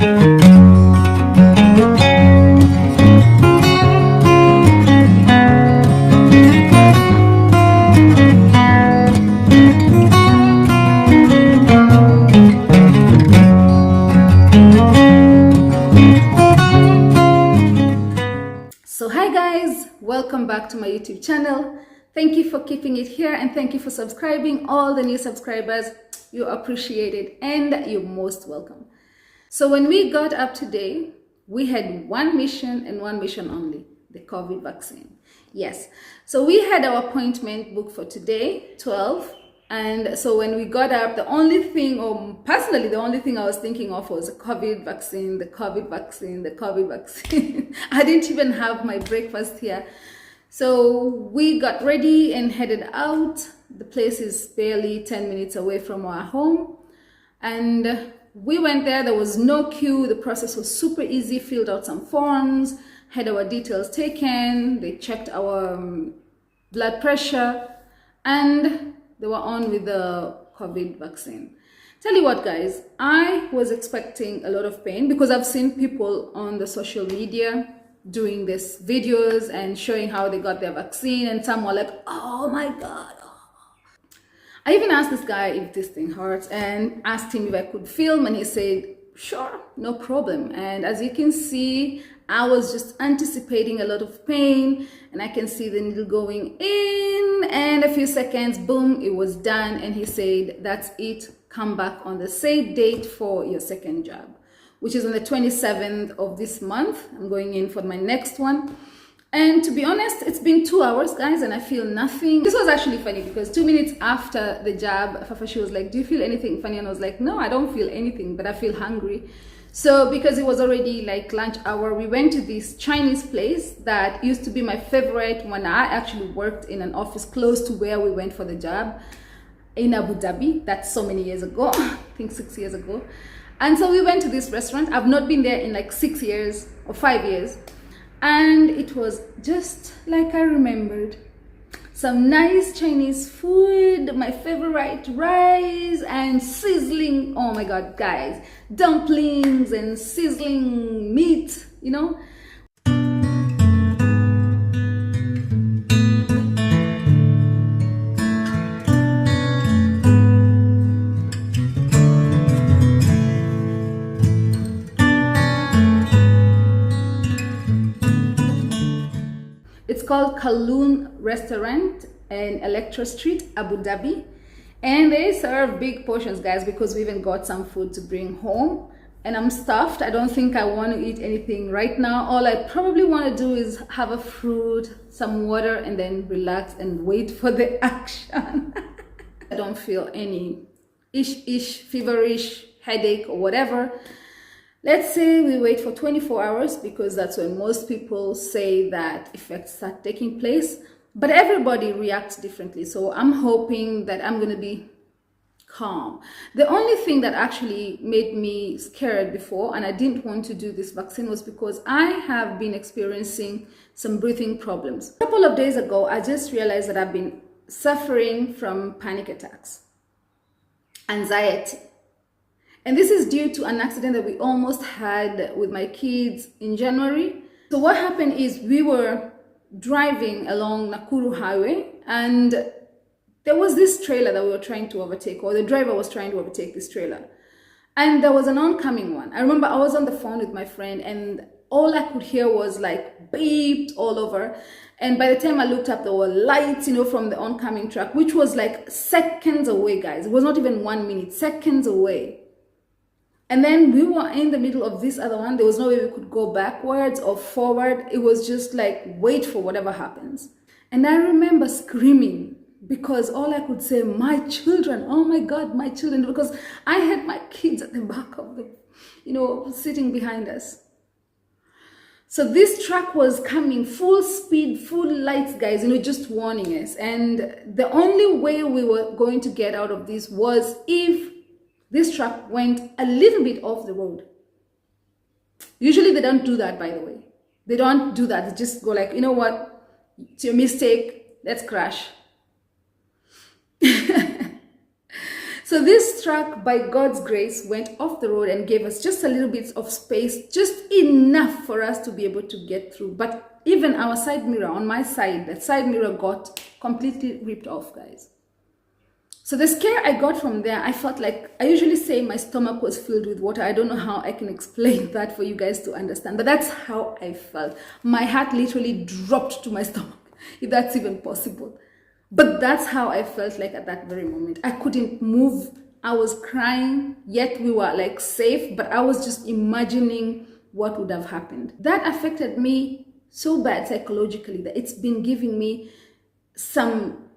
So hi guys, welcome back to my YouTube channel. Thank you for keeping it here and thank you for subscribing. All the new subscribers, you appreciate it and you're most welcome. So when we got up today, we had one mission and one mission only, the COVID vaccine. Yes, so we had our appointment booked for today, 12. And so when we got up, the only thing, or personally, the only thing I was thinking of was the COVID vaccine, the COVID vaccine, the COVID vaccine. I didn't even have my breakfast here. So we got ready and headed out. The place is barely 10 minutes away from our home. And we went there, there was no queue. The process was super easy, filled out some forms, had our details taken. They checked our blood pressure and they were on with the COVID vaccine. Tell you what guys, I was expecting a lot of pain because I've seen people on the social media doing these videos and showing how they got their vaccine, and some were like, oh my God. I even asked this guy if this thing hurts and asked him if I could film, and he said, sure, no problem. And as you can see, I was just anticipating a lot of pain, and I can see the needle going in, and a few seconds, boom, it was done. And he said, that's it, come back on the said date for your second jab, which is on the 27th of this month. I'm going in for my next one. And to be honest, it's been 2 hours, guys, and I feel nothing. This was actually funny because 2 minutes after the jab, Fafashi was like, do you feel anything funny? And I was like, no, I don't feel anything, but I feel hungry. So because it was already like lunch hour, we went to this Chinese place that used to be my favorite when I actually worked in an office close to where we went for the jab in Abu Dhabi. That's so many years ago, I think 6 years ago. And so we went to this restaurant. I've not been there in like 6 years or 5 years. And it was just like I remembered. Some nice Chinese food, my favorite rice and sizzling, oh my God, guys, dumplings and sizzling meat, you know. It's called Kowloon Restaurant in Electra Street, Abu Dhabi. And they serve big portions, guys, because we even got some food to bring home. And I'm stuffed. I don't think I want to eat anything right now. All I probably want to do is have a fruit, some water, and then relax and wait for the action. I don't feel any feverish headache or whatever. Let's say we wait for 24 hours because that's when most people say that effects start taking place, but everybody reacts differently. So I'm hoping that I'm going to be calm. The only thing that actually made me scared before, and I didn't want to do this vaccine, was because I have been experiencing some breathing problems. A couple of days ago, I just realized that I've been suffering from panic attacks, anxiety. And this is due to an accident that we almost had with my kids in January. So what happened is we were driving along Nakuru Highway and there was this trailer that we were trying to overtake, or the driver was trying to overtake this trailer. And there was an oncoming one. I remember I was on the phone with my friend and all I could hear was like beeped all over. And by the time I looked up, there were lights, you know, from the oncoming truck, which was like seconds away, guys. It was not even 1 minute, seconds away. And then we were in the middle of this other one. There was no way we could go backwards or forward. It was just like, wait for whatever happens. And I remember screaming because all I could say, my children, oh my God, my children, because I had my kids at the back of the, you know, sitting behind us. So this truck was coming full speed, full lights, guys, you know, just warning us. And the only way we were going to get out of this was if this truck went a little bit off the road. Usually they don't do that, by the way. They don't do that. They just go like, you know what? It's your mistake. Let's crash. So So this truck, by God's grace, went off the road and gave us just a little bit of space, just enough for us to be able to get through. But even our side mirror, on my side, that side mirror got completely ripped off, guys. So the scare I got from there, I felt like, I usually say my stomach was filled with water. I don't know how I can explain that for you guys to understand, but that's how I felt. My heart literally dropped to my stomach, if that's even possible. But that's how I felt like at that very moment. I couldn't move. I was crying, yet we were like safe, but I was just imagining what would have happened. That affected me so bad psychologically that it's been giving me some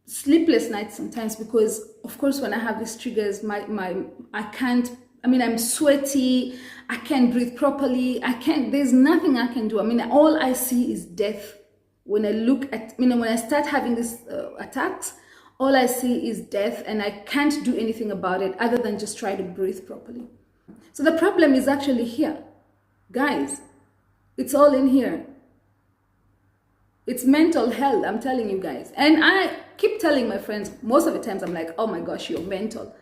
sleepless nights sometimes, because of course when I have these triggers, I'm sweaty, I can't breathe properly, there's nothing I can do. All I see is death. When I start having these attacks, all I see is death, and I can't do anything about it other than just try to breathe properly. So the problem is actually here. Guys, it's all in here. It's mental health, I'm telling you guys. And I keep telling my friends, most of the times I'm like, oh my gosh, you're mental.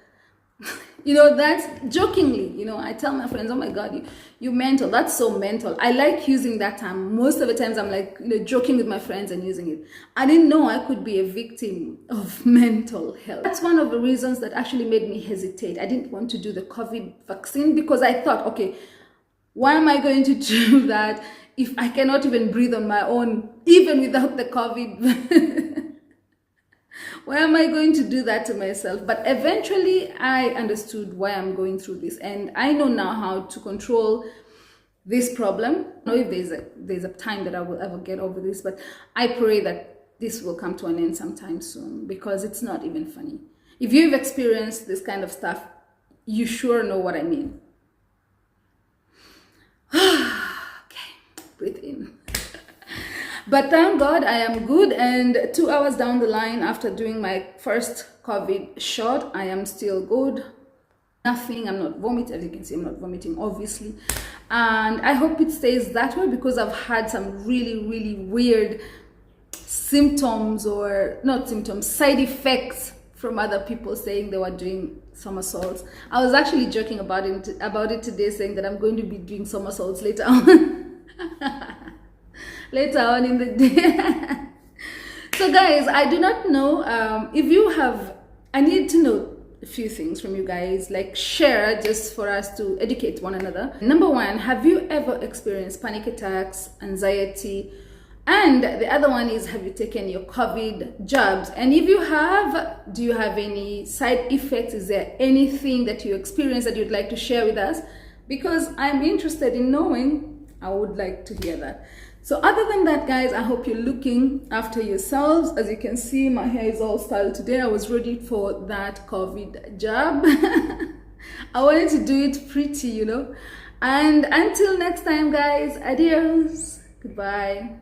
That's jokingly, I tell my friends, oh my God, you're mental. That's so mental. I like using that term. Most of the times I'm like, joking with my friends and using it. I didn't know I could be a victim of mental health. That's one of the reasons that actually made me hesitate. I didn't want to do the COVID vaccine because I thought, okay, why am I going to do that if I cannot even breathe on my own, even without the COVID? Why am I going to do that to myself? But eventually I understood why I'm going through this, and I know now how to control this problem. I don't know if there's a time that I will ever get over this, but I pray that this will come to an end sometime soon, because it's not even funny. If you've experienced this kind of stuff, you sure know what I mean. Okay, breathe in. But thank God I am good, and 2 hours down the line after doing my first COVID shot, I am still good. Nothing, I'm not vomiting. As you can see, I'm not vomiting, obviously. And I hope it stays that way, because I've had some really, really weird symptoms, or not symptoms, side effects from other people saying they were doing somersaults. I was actually joking about it today, saying that I'm going to be doing somersaults later on. Later on in the day. So guys, I do not know I need to know a few things from you guys, like share, just for us to educate one another. Number one, have you ever experienced panic attacks, anxiety? And the other one is, have you taken your COVID jabs? And if you have, do you have any side effects? Is there anything that you experienced that you'd like to share with us? Because I'm interested in knowing. I would like to hear that. So other than that, guys, I hope you're looking after yourselves. As you can see, my hair is all styled today. I was ready for that COVID jab. I wanted to do it pretty, And until next time, guys, adios. Goodbye.